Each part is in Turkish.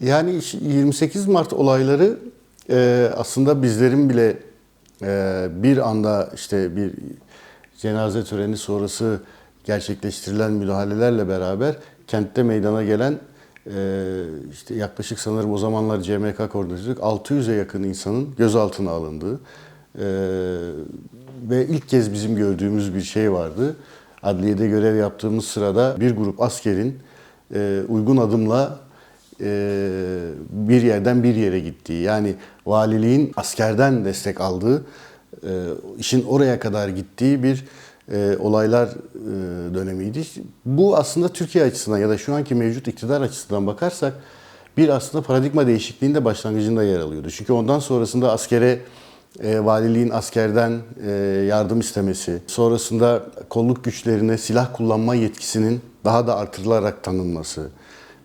Yani 28 Mart olayları aslında bizlerin bile bir anda işte bir cenaze töreni sonrası gerçekleştirilen müdahalelerle beraber kentte meydana gelen işte yaklaşık sanırım o zamanlar CMK koordinatörlük 600'e yakın insanın gözaltına alındığı ve ilk kez bizim gördüğümüz bir şey vardı. Adliyede görev yaptığımız sırada bir grup askerin uygun adımla bir yerden bir yere gittiği, yani valiliğin askerden destek aldığı, işin oraya kadar gittiği bir olaylar dönemiydi. Bu aslında Türkiye açısından ya da şu anki mevcut iktidar açısından bakarsak bir aslında paradigma değişikliğinde başlangıcında yer alıyordu. Çünkü ondan sonrasında askere valiliğin askerden yardım istemesi, sonrasında kolluk güçlerine silah kullanma yetkisinin daha da artırılarak tanınması,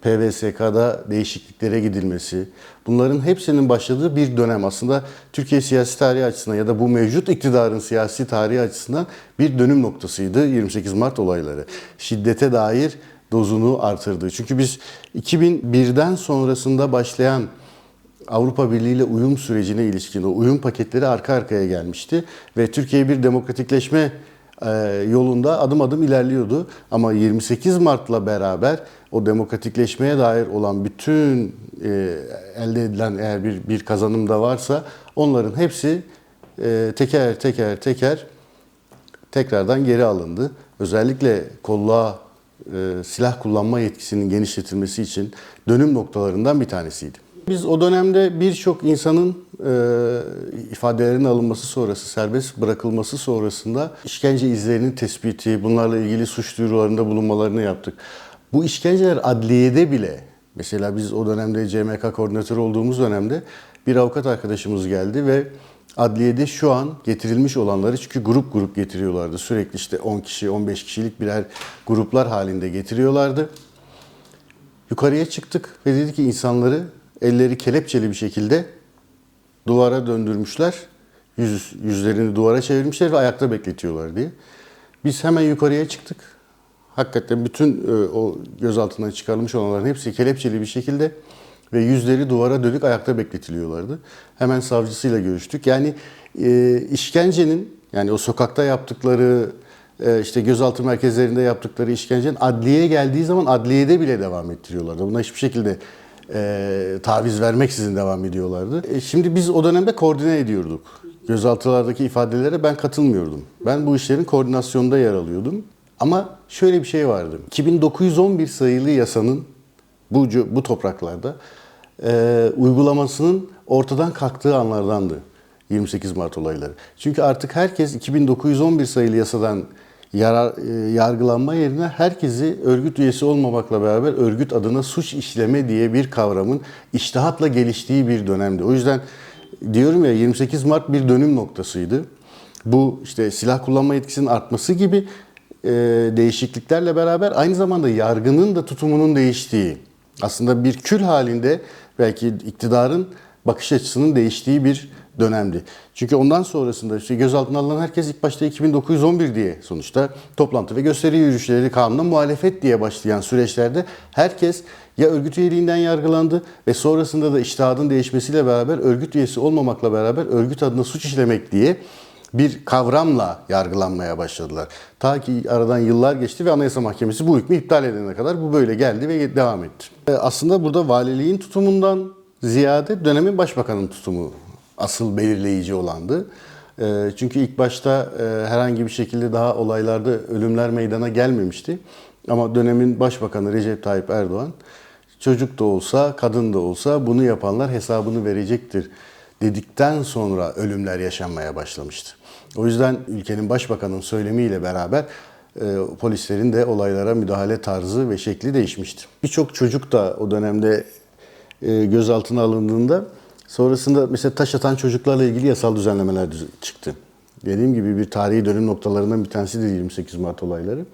PVSK'da değişikliklere gidilmesi, bunların hepsinin başladığı bir dönem aslında Türkiye siyasi tarihi açısından ya da bu mevcut iktidarın siyasi tarihi açısından bir dönüm noktasıydı 28 Mart olayları. Şiddete dair dozunu artırdı. Çünkü biz 2001'den sonrasında başlayan Avrupa Birliği ile uyum sürecine ilişkin o uyum paketleri arka arkaya gelmişti ve Türkiye bir demokratikleşme yolunda adım adım ilerliyordu. Ama 28 Mart'la beraber o demokratikleşmeye dair olan bütün elde edilen eğer bir kazanım da varsa onların hepsi teker teker tekrardan geri alındı. Özellikle kolluğa silah kullanma yetkisinin genişletilmesi için dönüm noktalarından bir tanesiydi. Biz o dönemde birçok insanın ifadelerinin alınması sonrası, serbest bırakılması sonrasında işkence izlerinin tespiti, bunlarla ilgili suç duyurularında bulunmalarını yaptık. Bu işkenceler adliyede bile, mesela biz o dönemde CMK koordinatörü olduğumuz dönemde bir avukat arkadaşımız geldi ve adliyede şu an getirilmiş olanları, çünkü grup grup getiriyorlardı. Sürekli işte 10 kişi, 15 kişilik birer gruplar halinde getiriyorlardı. Yukarıya çıktık ve dedi ki insanları elleri kelepçeli bir şekilde duvara döndürmüşler. Yüzlerini duvara çevirmişler ve ayakta bekletiyorlar diye. Biz hemen yukarıya çıktık. Hakikaten bütün o gözaltından çıkarılmış olanların hepsi kelepçeli bir şekilde ve yüzleri duvara dönük ayakta bekletiliyorlardı. Hemen savcısıyla görüştük. Yani işkencenin, yani o sokakta yaptıkları, işte gözaltı merkezlerinde yaptıkları işkencenin adliyeye geldiği zaman adliyede bile devam ettiriyorlardı. Buna hiçbir şekilde taviz vermeksizin devam ediyorlardı. Şimdi biz o dönemde koordine ediyorduk. Gözaltılardaki ifadelere ben katılmıyordum. Ben bu işlerin koordinasyonunda yer alıyordum. Ama şöyle bir şey vardı. 2911 sayılı yasanın bu topraklarda uygulamasının ortadan kalktığı anlardandı 28 Mart olayları. Çünkü artık herkes 2911 sayılı yasadan yargılanma yerine herkesi örgüt üyesi olmamakla beraber örgüt adına suç işleme diye bir kavramın içtihatla geliştiği bir dönemdi. O yüzden diyorum ya, 28 Mart bir dönüm noktasıydı. Bu işte silah kullanma yetkisinin artması gibi değişikliklerle beraber aynı zamanda yargının da tutumunun değiştiği, aslında bir kül halinde belki iktidarın bakış açısının değiştiği bir dönemdi. Çünkü ondan sonrasında işte gözaltına alınan herkes ilk başta 2911 diye, sonuçta toplantı ve gösteri yürüyüşleri kanununa muhalefet diye başlayan süreçlerde herkes ya örgüt üyeliğinden yargılandı ve sonrasında da içtihadın değişmesiyle beraber örgüt üyesi olmamakla beraber örgüt adına suç işlemek diye bir kavramla yargılanmaya başladılar. Ta ki aradan yıllar geçti ve Anayasa Mahkemesi bu hükmü iptal edene kadar bu böyle geldi ve devam etti. Aslında burada valiliğin tutumundan ziyade dönemin başbakanın tutumu asıl belirleyici olandı. Çünkü ilk başta herhangi bir şekilde daha olaylarda ölümler meydana gelmemişti. Ama dönemin başbakanı Recep Tayyip Erdoğan, çocuk da olsa, kadın da olsa bunu yapanlar hesabını verecektir dedikten sonra ölümler yaşanmaya başlamıştı. O yüzden ülkenin başbakanının söylemiyle beraber polislerin de olaylara müdahale tarzı ve şekli değişmişti. Birçok çocuk da o dönemde gözaltına alındığında sonrasında mesela taş atan çocuklarla ilgili yasal düzenlemeler çıktı. Dediğim gibi bir tarihi dönüm noktalarından bir tanesi de 28 Mart olayları.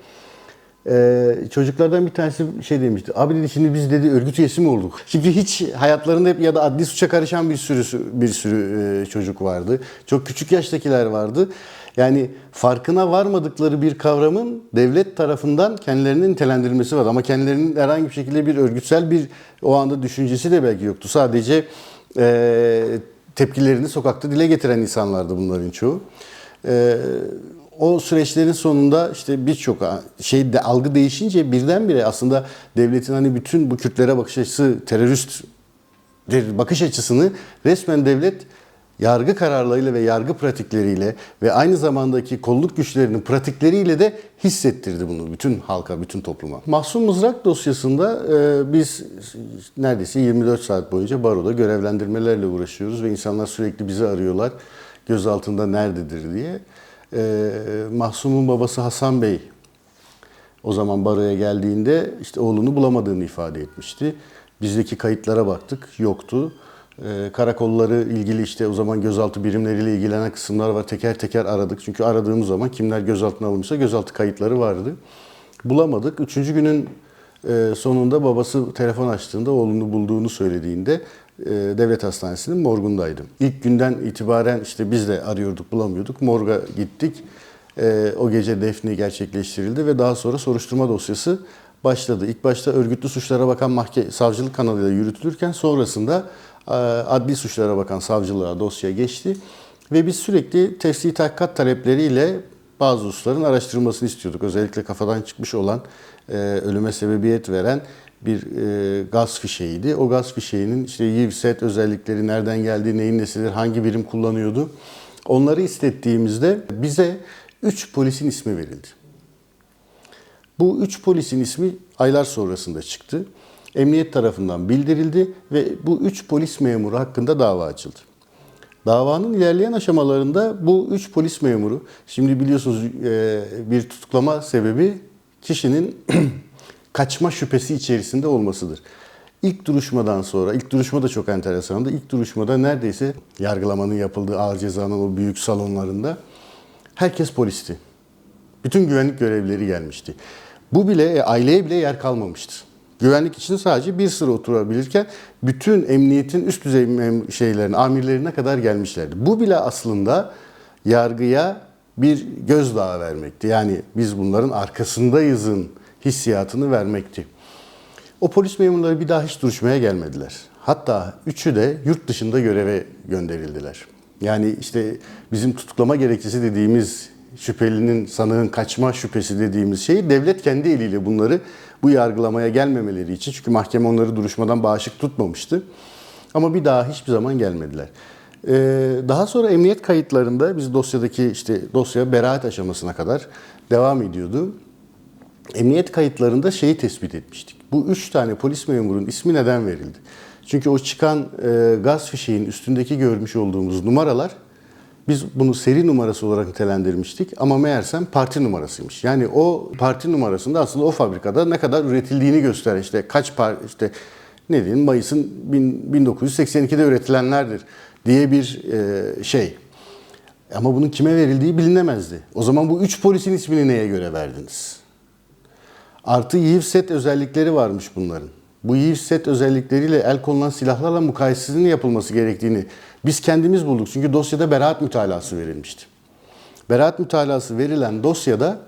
Çocuklardan bir tanesi şey demişti. Abi dedi, şimdi biz dedi örgüt üyesi mi olduk? Çünkü hiç hayatlarında hep ya da adli suça karışan bir sürü çocuk vardı. Çok küçük yaştakiler vardı. Yani farkına varmadıkları bir kavramın devlet tarafından kendilerinin nitelendirilmesi var. Ama kendilerinin herhangi bir şekilde bir örgütsel bir o anda düşüncesi de belki yoktu. Sadece tepkilerini sokakta dile getiren insanlardı bunların çoğu. O süreçlerin sonunda işte birçok algı değişince birdenbire aslında devletin hani bütün bu Kürtlere bakış açısı terörist bakış açısını resmen devlet yargı kararlarıyla ve yargı pratikleriyle ve aynı zamandaki kolluk güçlerinin pratikleriyle de hissettirdi bunu bütün halka, bütün topluma. Mahsun Mızrak dosyasında biz neredeyse 24 saat boyunca baroda görevlendirmelerle uğraşıyoruz ve insanlar sürekli bizi arıyorlar gözaltında nerededir diye. Mahsun'un babası Hasan Bey o zaman baroya geldiğinde işte oğlunu bulamadığını ifade etmişti. Bizdeki kayıtlara baktık, yoktu. Karakolları ilgili işte o zaman gözaltı birimleriyle ilgilenen kısımlar var. Teker teker aradık. Çünkü aradığımız zaman kimler gözaltına alınmışsa gözaltı kayıtları vardı. Bulamadık. Üçüncü günün sonunda babası telefon açtığında oğlunu bulduğunu söylediğinde devlet hastanesinin morgundaydım. İlk günden itibaren işte biz de arıyorduk, bulamıyorduk. Morga gittik. O gece defni gerçekleştirildi ve daha sonra soruşturma dosyası başladı. İlk başta örgütlü suçlara bakan savcılık kanalıyla yürütülürken sonrasında adli suçlara bakan savcılığa dosya geçti. Ve biz sürekli tefsiri tahkikat talepleriyle bazı hususların araştırılmasını istiyorduk. Özellikle kafadan çıkmış olan, ölüme sebebiyet veren bir gaz fişeğiydi. O gaz fişeğinin işte yivset özellikleri, nereden geldiği, neyin nesidir, hangi birim kullanıyordu. Onları istettiğimizde bize 3 polisin ismi verildi. Bu 3 polisin ismi aylar sonrasında çıktı. Emniyet tarafından bildirildi ve bu 3 polis memuru hakkında dava açıldı. Davanın ilerleyen aşamalarında bu 3 polis memuru, şimdi biliyorsunuz bir tutuklama sebebi kişinin kaçma şüphesi içerisinde olmasıdır. İlk duruşmadan sonra, ilk duruşma da çok enteresandı. İlk duruşmada neredeyse yargılamanın yapıldığı ağır cezanın o büyük salonlarında herkes polisti. Bütün güvenlik görevlileri gelmişti. Bu bile aileye bile yer kalmamıştı. Güvenlik için sadece bir sıra oturabilirken bütün emniyetin üst düzey amirlerine kadar gelmişlerdi. Bu bile aslında yargıya bir gözdağı vermekti. Yani biz bunların arkasındayızın hissiyatını vermekti. O polis memurları bir daha hiç duruşmaya gelmediler. Hatta üçü de yurt dışında göreve gönderildiler. Yani işte bizim tutuklama gerekçesi dediğimiz şüphelinin, sanığın kaçma şüphesi dediğimiz şeyi devlet kendi eliyle bunları bu yargılamaya gelmemeleri için, çünkü mahkeme onları duruşmadan bağışık tutmamıştı. Ama bir daha hiçbir zaman gelmediler. Daha sonra emniyet kayıtlarında biz dosya beraat aşamasına kadar devam ediyordu. Emniyet kayıtlarında şeyi tespit etmiştik. Bu 3 tane polis memurun ismi neden verildi? Çünkü o çıkan gaz fişeğin üstündeki görmüş olduğumuz numaralar, biz bunu seri numarası olarak nitelendirmiştik ama meğersem parti numarasıymış. Yani o parti numarasında aslında o fabrikada ne kadar üretildiğini gösteren, işte kaç ne diyeyim, Mayıs'ın 1982'de üretilenlerdir diye bir şey. Ama bunun kime verildiği bilinemezdi. O zaman bu 3 polisin ismini neye göre verdiniz? Artı yivset özellikleri varmış bunların. Bu yivset özellikleriyle el konulan silahlarla mukayesesinin yapılması gerektiğini biz kendimiz bulduk. Çünkü dosyada beraat mütalası verilmişti. Beraat mütalası verilen dosyada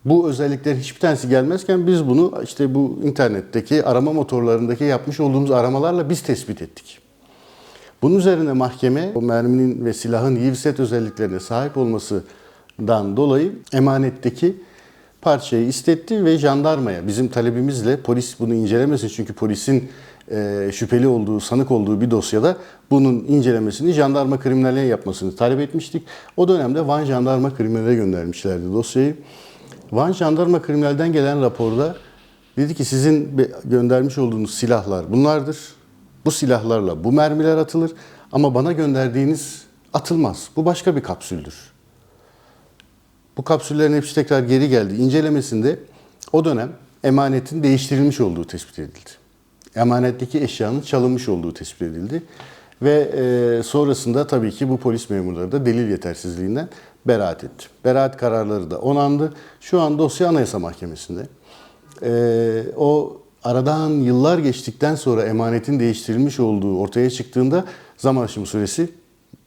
bu özelliklerin hiçbir tanesi gelmezken biz bunu işte bu internetteki arama motorlarındaki yapmış olduğumuz aramalarla biz tespit ettik. Bunun üzerine mahkeme o merminin ve silahın yivset özelliklerine sahip olmasından dolayı emanetteki parçayı istetti ve jandarmaya, bizim talebimizle polis bunu incelemesin, çünkü polisin şüpheli olduğu, sanık olduğu bir dosyada bunun incelemesini jandarma kriminalliğe yapmasını talep etmiştik. O dönemde Van Jandarma Kriminal'e göndermişlerdi dosyayı. Van Jandarma Kriminal'den gelen raporda dedi ki sizin göndermiş olduğunuz silahlar bunlardır. Bu silahlarla bu mermiler atılır ama bana gönderdiğiniz atılmaz. Bu başka bir kapsüldür. Bu kapsüllerin hepsi tekrar geri geldi. İncelemesinde o dönem emanetin değiştirilmiş olduğu tespit edildi. Emanetteki eşyanın çalınmış olduğu tespit edildi. Ve sonrasında tabii ki bu polis memurları da delil yetersizliğinden beraat etti. Beraat kararları da onandı. Şu an dosya Anayasa Mahkemesi'nde. O aradan yıllar geçtikten sonra emanetin değiştirilmiş olduğu ortaya çıktığında zaman aşımı süresi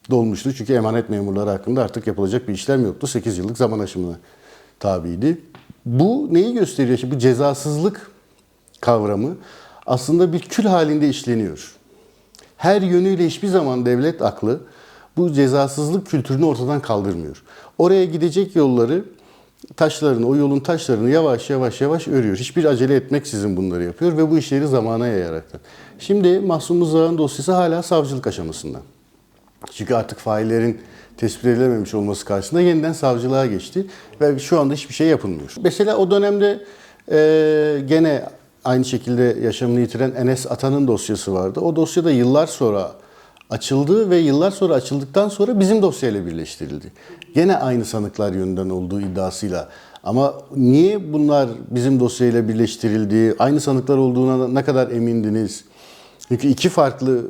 dolmuştu. Çünkü emanet memurları hakkında artık yapılacak bir işlem yoktu. 8 yıllık zaman aşımına tabiydi. Bu neyi gösteriyor? Şimdi bu cezasızlık kavramı aslında bir kül halinde işleniyor. Her yönüyle hiçbir zaman devlet aklı bu cezasızlık kültürünü ortadan kaldırmıyor. Oraya gidecek yolları, taşlarını, o yolun taşlarını yavaş yavaş örüyor. Hiçbir acele etmeksizin bunları yapıyor ve bu işleri zamana yayaraktan. Şimdi Mahsun Mızrak'ın dosyası hala savcılık aşamasında. Çünkü artık faillerin tespit edilememiş olması karşısında yeniden savcılığa geçti ve şu anda hiçbir şey yapılmıyor. Mesela o dönemde gene aynı şekilde yaşamını yitiren Enes Atan'ın dosyası vardı. O dosya da yıllar sonra açıldı ve yıllar sonra açıldıktan sonra bizim dosyayla birleştirildi. Gene aynı sanıklar yönünden olduğu iddiasıyla. Ama niye bunlar bizim dosyayla birleştirildi? Aynı sanıklar olduğuna ne kadar emindiniz? Çünkü iki farklı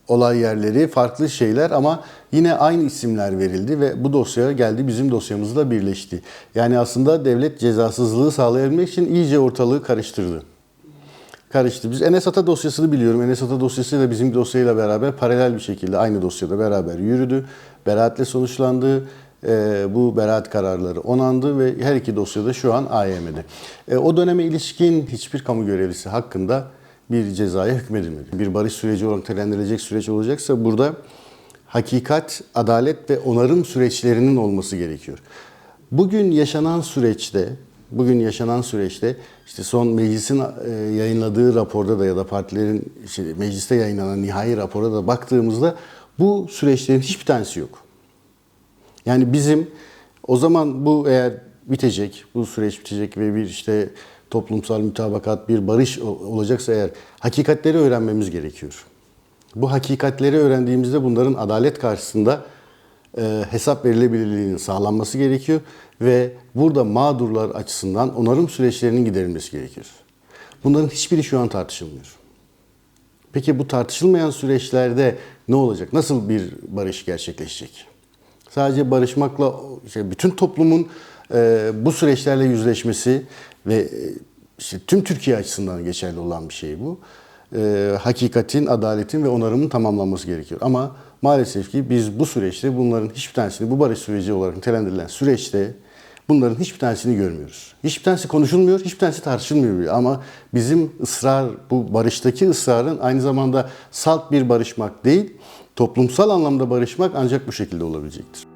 olay yerleri, farklı şeyler ama yine aynı isimler verildi ve bu dosya geldi bizim dosyamızla birleşti. Yani aslında devlet cezasızlığı sağlayabilmek için iyice ortalığı karıştırdı. Biz Enes Ata dosyasını biliyorum. Enes Ata dosyası da bizim dosyayla beraber paralel bir şekilde aynı dosyada beraber yürüdü. Beraatle sonuçlandı. Bu beraat kararları onandı ve her iki dosyada şu an AYM'de. O döneme ilişkin hiçbir kamu görevlisi hakkında bir cezaya hükmedilmedi. Bir barış süreci olarak nitelendirilecek süreç olacaksa burada hakikat, adalet ve onarım süreçlerinin olması gerekiyor. Bugün yaşanan süreçte işte son meclisin yayınladığı raporda da ya da partilerin mecliste yayınlanan nihai raporda da baktığımızda bu süreçlerin hiçbir tanesi yok. Yani bizim o zaman bu eğer bitecek, bu süreç bitecek ve bir işte toplumsal mütabakat, bir barış olacaksa eğer hakikatleri öğrenmemiz gerekiyor. Bu hakikatleri öğrendiğimizde bunların adalet karşısında hesap verilebilirliğinin sağlanması gerekiyor ve burada mağdurlar açısından onarım süreçlerinin giderilmesi gerekiyor. Bunların hiçbiri şu an tartışılmıyor. Peki bu tartışılmayan süreçlerde ne olacak? Nasıl bir barış gerçekleşecek? Sadece barışmakla bütün toplumun bu süreçlerle yüzleşmesi ve işte tüm Türkiye açısından geçerli olan bir şey bu. Hakikatin, adaletin ve onarımın tamamlanması gerekiyor. Ama maalesef ki biz bu süreçte bunların hiçbir tanesini, bu barış süreci olarak nitelendirilen süreçte bunların hiçbir tanesini görmüyoruz. Hiçbir tanesi konuşulmuyor, hiçbir tanesi tartışılmıyor. Ama bizim bu barıştaki ısrarın aynı zamanda salt bir barışmak değil, toplumsal anlamda barışmak ancak bu şekilde olabilecektir.